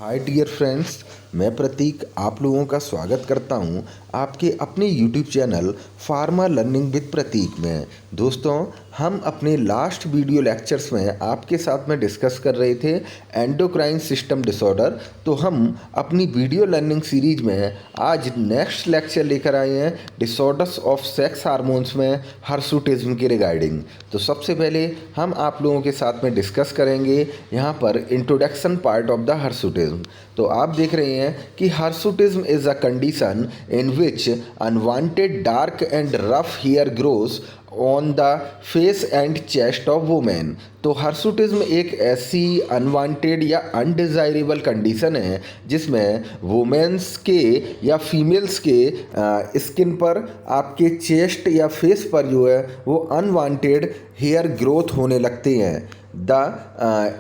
Hi dear friends, मैं प्रतीक आप लोगों का स्वागत करता हूं आपके अपने YouTube channel pharma learning with Pratik में। दोस्तों, हम अपने लास्ट वीडियो लेक्चर्स में आपके साथ में डिस्कस कर रहे थे एंडोक्राइन सिस्टम डिसऑर्डर। तो हम अपनी वीडियो लर्निंग सीरीज में आज नेक्स्ट लेक्चर लेकर आए हैं डिसऑर्डर्स ऑफ सेक्स हार्मोन्स में हर्सुटिज्म के रिगार्डिंग। तो सबसे पहले हम आप लोगों के साथ में डिस्कस करेंगे यहाँ पर introduction part of the hirsutism. तो आप देख रहे हैं कि hirsutism is a condition in which unwanted dark and rough hair grows on the face and chest of women. तो हर्सुटिज्म एक ऐसी अनवांटेड या अनडिज़ायरेबल कंडीशन है जिसमें वुमेन्स के या फीमेल्स के स्किन पर, आपके चेस्ट या फेस पर जो है वो अनवांटेड हेयर ग्रोथ होने लगते हैं। The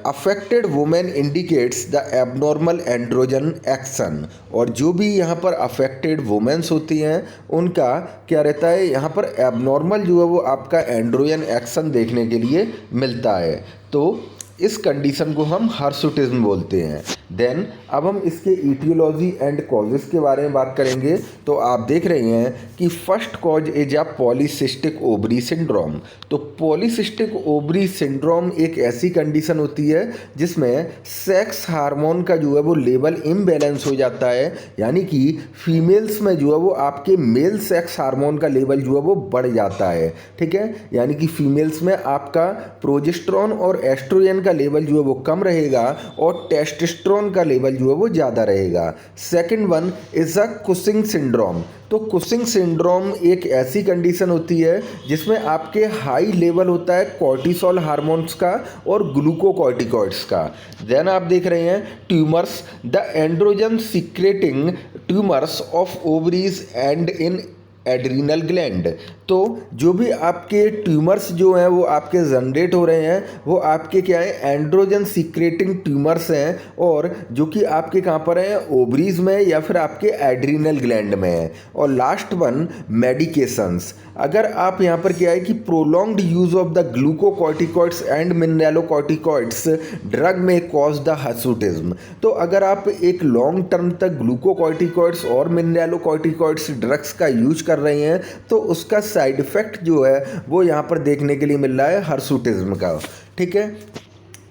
affected women indicates the abnormal androgen action. और जो भी यहाँ पर अफेक्टेड वुमेन्स होती हैं उनका क्या रहता है, यहाँ पर एबनॉर्मल जो है वो आपका एंड्रोजन एक्शन देखने के लिए मिलता है। तो इस कंडीशन को हम हर्सुटिज्म बोलते हैं। देन अब हम इसके ईटियोलॉजी एंड कॉजेज़ के बारे में बात करेंगे। तो आप देख रहे हैं कि first cause is a polycystic ovary syndrome. तो पॉलीसिस्टिक ओवरी सिंड्रोम एक ऐसी कंडीशन होती है जिसमें सेक्स हार्मोन का जो है वो लेवल इम्बैलेंस हो जाता है, यानी कि फीमेल्स में जो है वो आपके मेल सेक्स हार्मोन का लेवल जो है वो बढ़ जाता है। ठीक है, यानी कि फीमेल्स में आपका प्रोजेस्टेरोन और एस्ट्रोजन का लेवल जो है वो कम रहेगा और टेस्टोस्टेरोन का लेवल जो है वो ज़्यादा रहेगा। Second one is a Cushing syndrome. तो कुशिंग सिंड्रोम एक ऐसी कंडीशन होती है जिसमें आपके हाई लेवल होता है कॉर्टिसोल हार्मोन्स का और ग्लूकोकॉर्टिकॉइड्स का। देन आप देख रहे हैं tumours, the androgen secreting tumours of ovaries and in adrenal gland. तो जो भी आपके ट्यूमर्स जो हैं वो आपके जनरेट हो रहे हैं वो आपके क्या है, एंड्रोजन सीक्रेटिंग ट्यूमर्स हैं, और जो कि आपके कहाँ पर हैं, ओवरीज में या फिर आपके एड्रीनल ग्लैंड में है। और लास्ट वन मेडिकेशंस। अगर आप यहाँ पर क्या है कि prolonged use of the glucocorticoids and mineralocorticoids drug में कॉज द हर्सुटिज्म। तो अगर आप एक लॉन्ग टर्म तक ग्लूकोकॉर्टिकॉइड्स और मिनरलोकॉर्टिकॉइड्स ड्रग्स का यूज कर रहे हैं तो उसका साइड इफेक्ट जो है वो यहाँ पर देखने के लिए मिल रहा है हर्सुटिज्म का। ठीक है,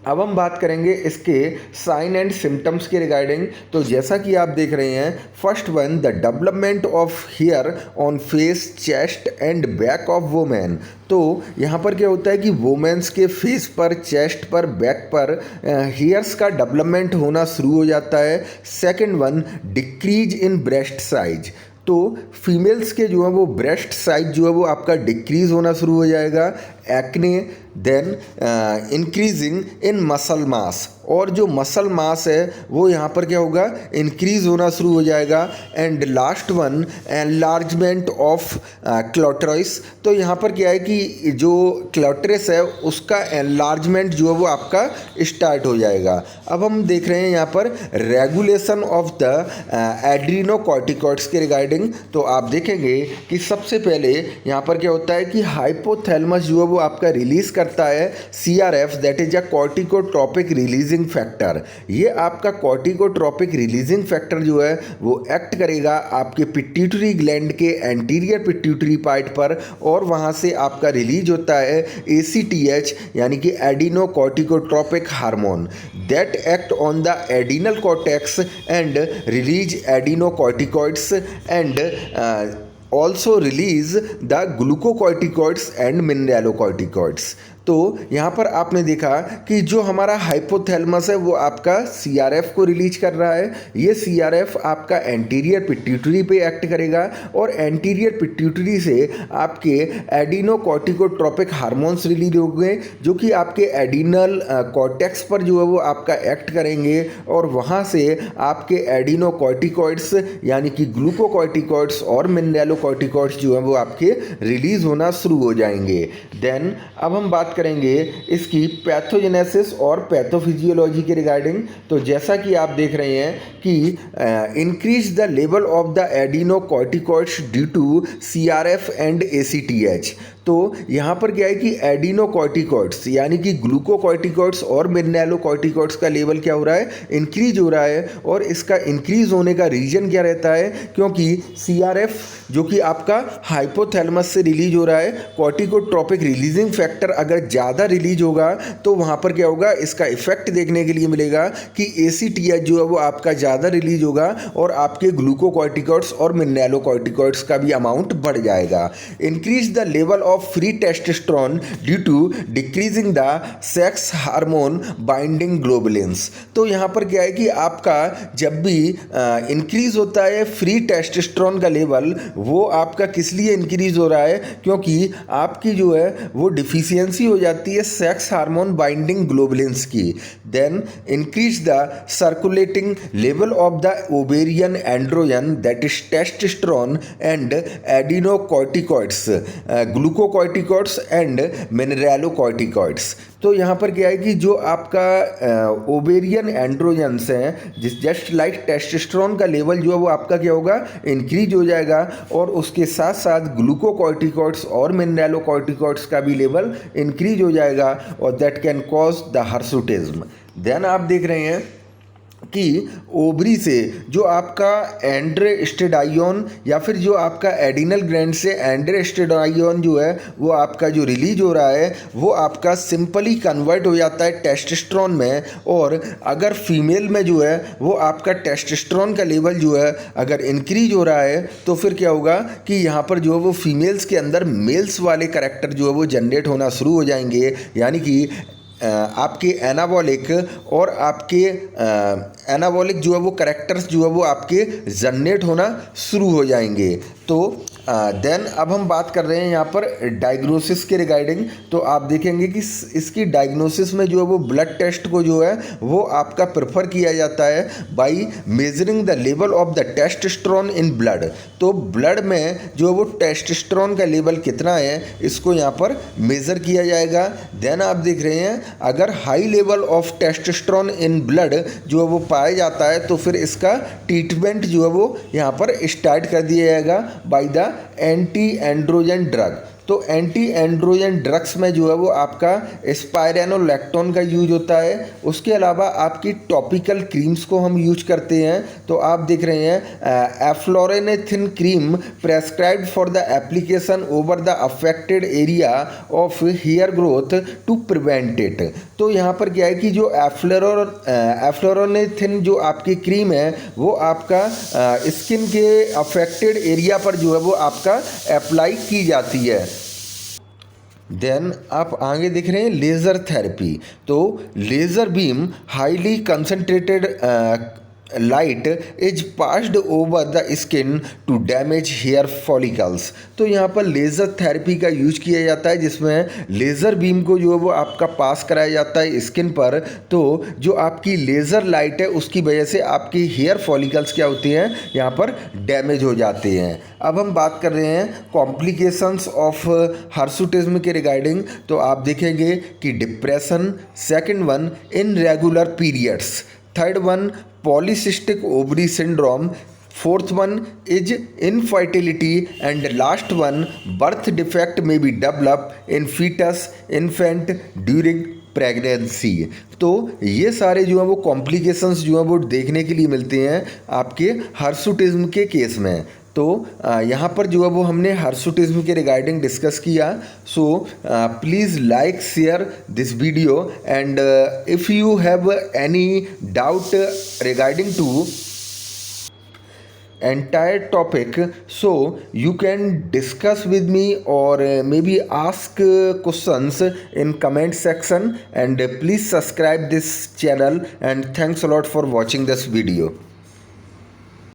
अब हम बात करेंगे इसके साइन एंड सिम्टम्स के रिगार्डिंग। तो जैसा कि आप देख रहे हैं, first one the development of hair on face, chest and back of women. तो यहाँ पर क्या होता है कि वुमेन्स के फेस पर, चेस्ट पर, बैक पर हेयर्स का डेवलपमेंट होना शुरू हो जाता है। Second one decrease in breast size. तो फीमेल्स के जो है वो ब्रेस्ट साइज जो है वो आपका डिक्रीज होना शुरू हो जाएगा। Acne, then increasing in muscle mass. और जो मसल मास है वो यहाँ पर क्या होगा, इंक्रीज होना शुरू हो जाएगा। And last one enlargement of clitoris. तो यहाँ पर क्या है कि जो क्लोटरस है उसका एनलार्जमेंट जो है वो आपका स्टार्ट हो जाएगा। अब हम देख रहे हैं यहाँ पर रेगुलेशन ऑफ द एड्रीनोकॉर्टिकॉइड्स के रिगार्डिंग। तो आप देखेंगे कि सबसे पहले यहाँ पर क्या होता है कि हाइपोथैलेमस जो है वो आपका रिलीज करता है CRF, that is a corticotropic releasing factor. ये आपका कॉर्टिकोट्रोपिक रिलीजिंग फैक्टर जो है वो एक्ट करेगा आपके पिट्यूटरी ग्लैंड के एंटीरियर पिट्यूटरी पार्ट पर, और वहाँ से आपका रिलीज होता है ACTH, यानी कि adrenocorticotropic hormone, that act on the adrenal cortex and release adrenocorticoids and also release the glucocorticoids and mineralocorticoids। तो यहाँ पर आपने देखा कि जो हमारा हाइपोथैलेमस है वो आपका CRF को रिलीज कर रहा है। ये CRF आपका एंटीरियर पिट्यूटरी पे एक्ट करेगा और एंटीरियर पिट्यूटरी से आपके एडिनोकॉर्टिकोट्रोपिक हार्मोन्स रिलीज होंगे जो कि आपके एडिनल कॉर्टेक्स पर जो है वो आपका एक्ट करेंगे, और वहाँ से आपके एडिनोकॉर्टिकॉइड्स यानी कि ग्लूकोकॉर्टिकॉइड्स और मिनरलोकॉर्टिकॉइड्स जो है वो आपके रिलीज होना शुरू हो जाएंगे। देन अब हम बात करेंगे इसकी पैथोजेनेसिस और पैथोफिजियोलॉजी के रिगार्डिंग। तो जैसा कि आप देख रहे हैं कि increase the level of the adrenocorticoids due to CRF and ACTH। तो यहाँ पर क्या है कि एडिनोकॉर्टिकॉइड्स यानी कि ग्लूकोकॉर्टिकॉइड्स और मिनरलोकॉर्टिकॉइड्स का लेवल क्या हो रहा है, इंक्रीज हो रहा है। और इसका इंक्रीज होने का रीजन क्या रहता है, क्योंकि CRF जो कि आपका हाइपोथैलेमस से रिलीज हो रहा है, कॉर्टिकोट्रोपिक रिलीजिंग फैक्टर अगर ज़्यादा रिलीज होगा तो वहाँ पर क्या होगा, इसका इफेक्ट देखने के लिए मिलेगा कि ACTH जो है वो आपका ज़्यादा रिलीज होगा और आपके ग्लूकोकॉर्टिकॉइड्स और मिनरलोकॉर्टिकॉइड्स का भी अमाउंट बढ़ जाएगा। Increase the level of free testosterone due to decreasing the sex hormone binding globulins. तो यहाँ पर क्या है कि आपका जब भी इंक्रीज होता है फ्री टेस्टोस्टेरोन का लेवल, वो आपका किस लिए इंक्रीज हो रहा है, क्योंकि आपकी जो है वो डिफिशियंसी हो जाती है सेक्स हार्मोन बाइंडिंग ग्लोबुलिन्स की। Then increase the circulating level of the ovarian androgen that is testosterone and adrenocorticoids, glucocorticoids and mineralocorticoids. तो यहाँ पर क्या है कि जो आपका ओवेरियन एंड्रोजन्स हैं, जस्ट लाइक टेस्टोस्टेरोन का लेवल जो है वो आपका क्या होगा, इंक्रीज हो जाएगा। और उसके साथ साथ ग्लूकोकॉर्टिकॉइड्स और मिनरलोकॉर्टिकॉइड्स का भी लेवल इंक्रीज हो जाएगा और that can cause the hirsutism. देन आप देख रहे हैं कि ओवरी से जो आपका एंड्रोस्टेडाइन या फिर जो आपका एडिनल ग्लैंड से एंड्रोस्टेडाइन जो है वो आपका जो रिलीज हो रहा है वो आपका सिंपली कन्वर्ट हो जाता है टेस्टोस्टेरोन में। और अगर फीमेल में जो है वो आपका टेस्टोस्टेरोन का लेवल जो है अगर इंक्रीज हो रहा है तो फिर क्या होगा कि यहाँ पर जो है वो फीमेल्स के अंदर मेल्स वाले कैरेक्टर जो है वो जनरेट होना शुरू हो जाएंगे, यानी कि आपके एनाबॉलिक और आपके एनाबॉलिक जो है वो कैरेक्टर्स जो है वो आपके जनरेट होना शुरू हो जाएंगे। तो देन अब हम बात कर रहे हैं यहाँ पर डायग्नोसिस के रिगार्डिंग। तो आप देखेंगे कि इसकी डायग्नोसिस में जो है वो ब्लड टेस्ट को जो है वो आपका प्रेफर किया जाता है by measuring the level of the testosterone in blood. तो ब्लड में जो है वो टेस्टोस्टेरोन का लेवल कितना है इसको यहाँ पर मेज़र किया जाएगा। देन आप देख रहे हैं अगर high level of testosterone in blood जो है वो पाया जाता है तो फिर इसका ट्रीटमेंट जो है वो यहाँ पर स्टार्ट कर दिया जाएगा by the anti androgen drug. तो एंटी एंड्रोजन ड्रग्स में जो है वो आपका स्पाइरेनोलैक्टोन का यूज होता है। उसके अलावा आपकी टॉपिकल क्रीम्स को हम यूज करते हैं। तो आप देख रहे हैं eflornithine cream prescribed for the application over the affected area of hair growth to prevent it. तो यहाँ पर क्या है कि जो एफ्लोरेनेथिन जो आपकी क्रीम है वो आपका स्किन के अफेक्टेड एरिया पर जो है वो आपका अप्लाई की जाती है। देन आप आगे देख रहे हैं लेज़र थेरेपी। तो laser beam highly concentrated light is passed over the skin to damage hair follicles. तो यहाँ पर लेज़र थेरेपी का यूज किया जाता है जिसमें लेज़र बीम को जो है वो आपका पास कराया जाता है स्किन पर। तो जो आपकी लेज़र लाइट है उसकी वजह से आपकी हेयर फॉलिकल्स क्या होती हैं, यहाँ पर डैमेज हो जाते हैं। अब हम बात कर रहे हैं कॉम्प्लिकेशंस ऑफ हर्सुटिज्म के रिगार्डिंग। तो आप देखेंगे कि depression, second one irregular periods, third one polycystic ovary syndrome, fourth one is infertility and last one birth defect may be develop in foetus infant during pregnancy. तो ये सारे जो हैं वो कॉम्प्लिकेशंस जो हैं वो देखने के लिए मिलते हैं आपके हर्सुटिज्म के केस में। तो यहाँ पर जो है वो हमने हर्सुटिज्म के रिगार्डिंग डिस्कस किया। So please like share this video and if you have any doubt regarding to entire topic, so you can discuss with me or maybe ask questions in comment section, and please subscribe this channel, and thanks a lot for watching this video.